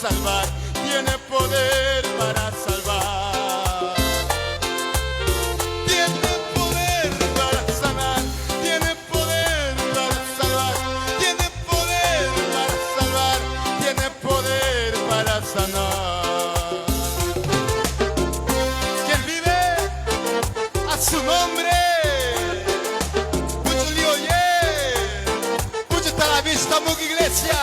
salvar, tiene poder para salvar. Tiene poder para sanar, tiene poder para salvar, tiene poder para salvar, tiene poder para sanar. ¿Quién vive? A su nombre. Mucho lío, mucho está la vista, mucha iglesia.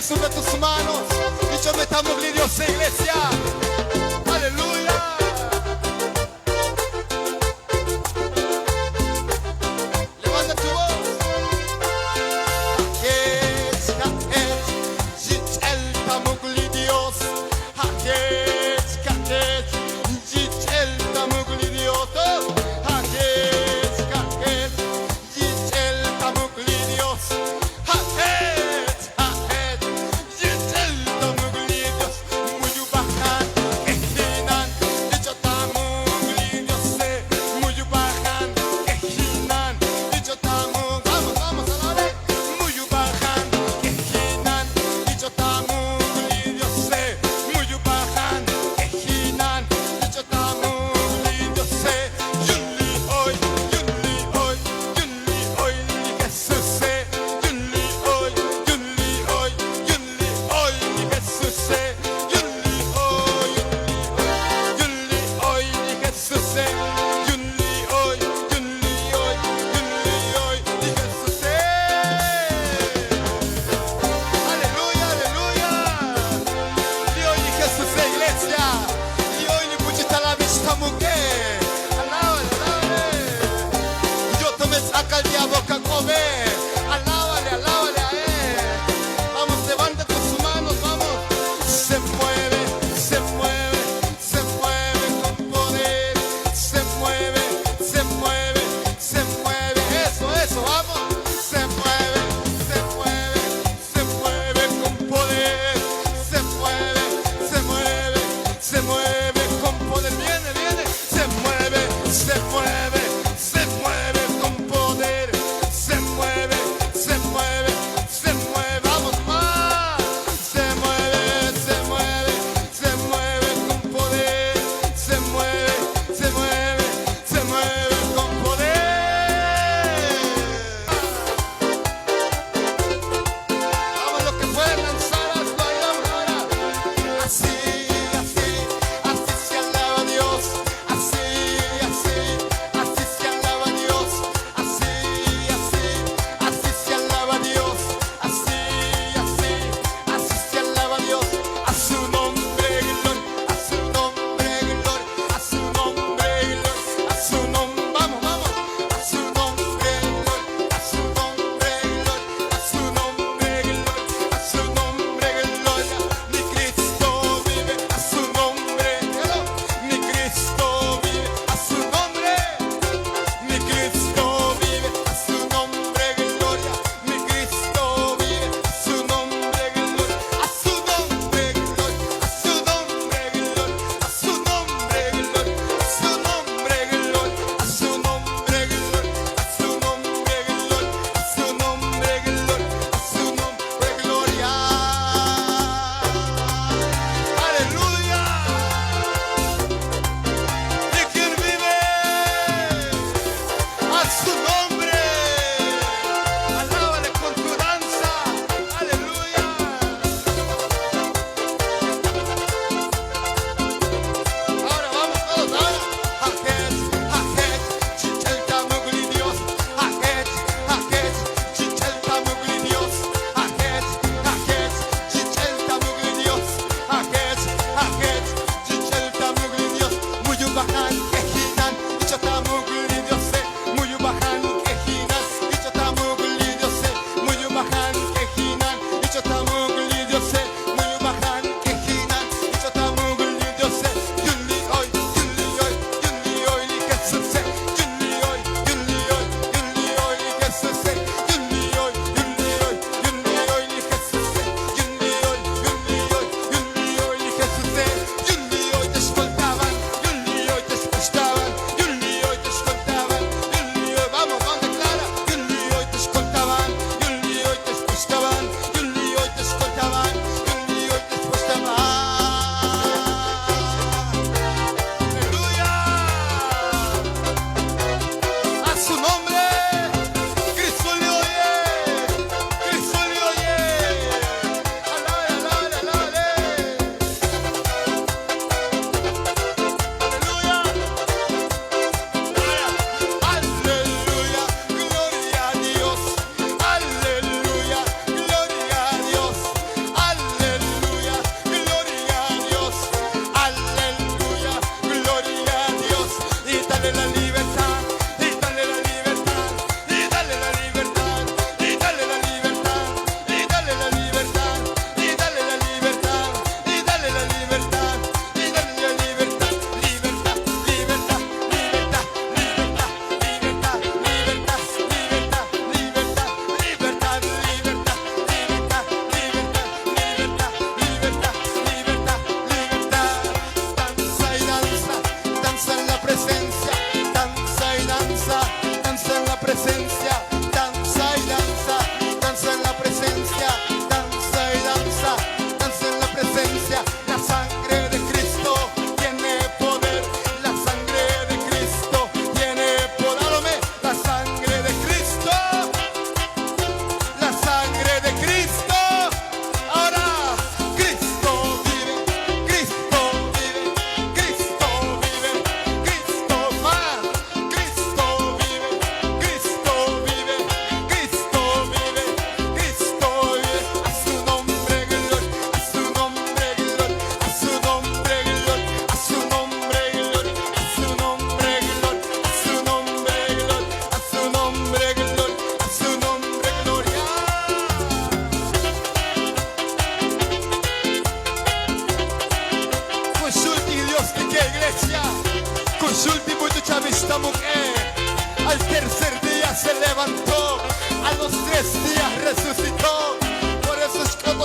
Sube tus manos y yo metamos Dios, iglesia. Aleluya. Levanta tu voz. Dios. Muy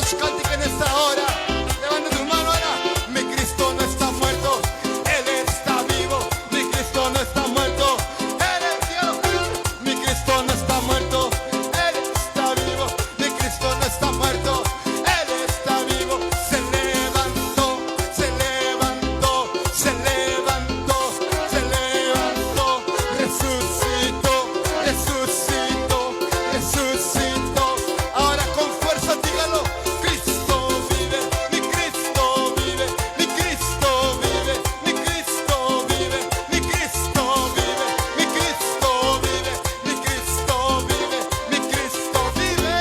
Dios cántica en esta hora. Levanta tu mano ahora. Mi Cristo no está muerto, Él está vivo. Mi Cristo no está muerto, Él es Dios. Mi Cristo no está muerto, Él está vivo. Mi Cristo no está muerto, Él está vivo. Se levantó, se levantó, se levantó, se levantó. Resucitó, resucitó, resucitó. Ahora con fuerza dígalo. Cristo vive, mi Cristo vive, mi Cristo vive, mi Cristo vive, mi Cristo vive, mi Cristo vive, mi Cristo vive, mi Cristo vive.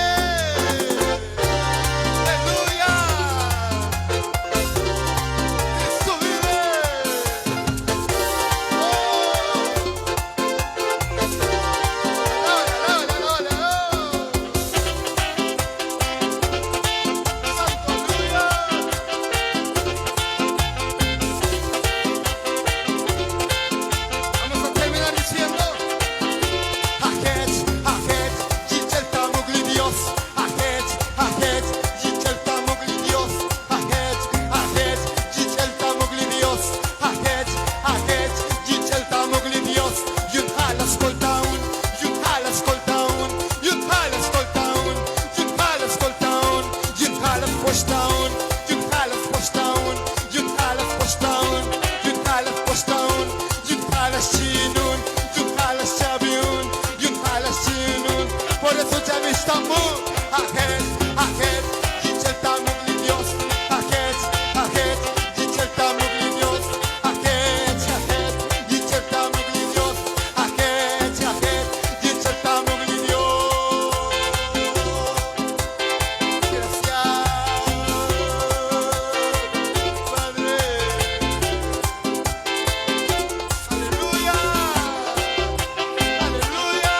Aleluya. Cristo vive. Vamos a terminar diciendo: Ahet, Ahet, Yichel Tamugli Dios. Ahet, Ahet, Yichel Tamugli Dios. Ahet, Ahet, Yichel Tamugli Dios. Ahet, Ahet, Yichel Tamugli Dios. Yun halas koltaun, yun halas koltaun, yun halas koltaun, yun halas koltaun, yun halas poshtaun, yun halas poshtaun, yun halas poshtaun, yun halas poshtaun, yun halas chinun, yun halas chabiun, yun halas chinun. Por eso ya estamos. Ahet, Ahet, Yichel Tamugli Dios. Ahet, Ahet, Yichel Tamugli Dios. Ahet, Ahet, Yichel Tamugli Dios. Ahet, Ahet, Yichel Tamugli Dios. Gracias, Padre. Aleluya, aleluya.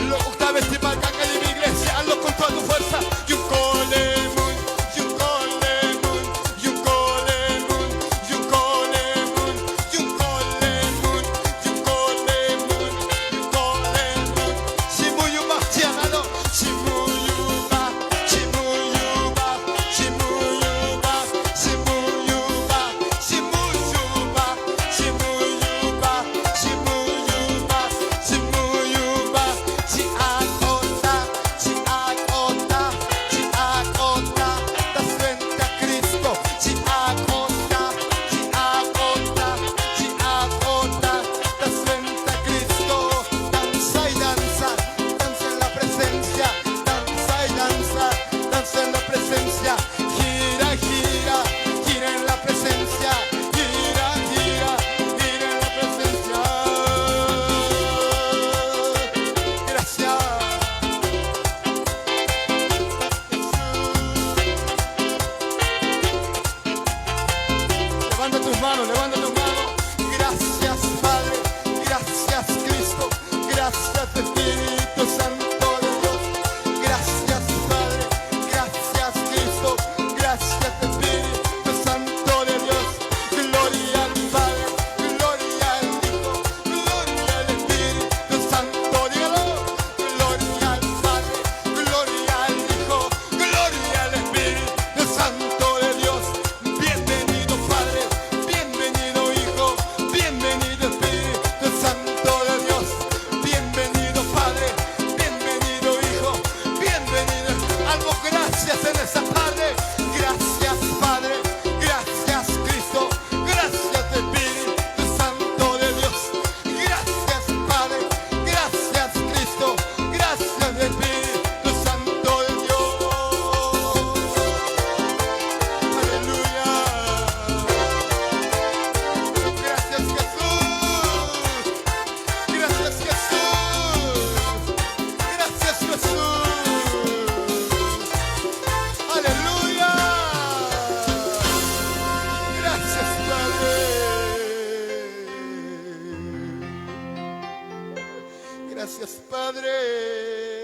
Lo octava este palca que de mi iglesia, hazlo con toda tu fuerza. Yun kolemun, yun kolemun, yun kolemun, yun kolemun, yun kolemun, yun kolemun, yun kolemun. Shimuyuma, llámalo. Shimuyuma, shimuyuma, shimuyuma, shimuyuma, shimuyuma, shimuyuma, shimuyuma, shimuyuma. Chiakota, chiakota, chiakota. Das frente a Cristo. Chiakota, chiakota, chiakota. Das frente a Cristo. Danza y danza, danza en la presencia. Danza y danza, danza en la presencia. Gira, gira, gira en la presencia. Gira, gira, gira en la presencia. Gracias. Levanta tus manos, levanta tus manos. Gracias, Padre. Gracias, Cristo. Gracias, Espíritu Santo de Dios. Gracias, Padre. Gracias, Cristo. Gracias, Espíritu Santo de Dios. Gloria al Padre. Gloria al Hijo. Gloria al Espíritu Santo. Dígalo. Gloria al Padre. Gloria al Hijo. Gloria al Espíritu Santo de Dios. Bienvenido, Padre. Bienvenido, Hijo. Bienvenido, Espíritu Santo de Dios. Bienvenido, Padre. Bienvenido, Hijo. Bienvenido. Algo gracias en esa tarde. Gracias, Padre. Gracias, Cristo. Gracias, Espíritu Santo de Dios. Gracias, Padre. Gracias, Cristo. Gracias, Espíritu Santo de Dios. Aleluya. Gracias, Jesús. Gracias, Jesús. Gracias, Jesús. Aleluya. Gracias, Padre. Gracias, Padre.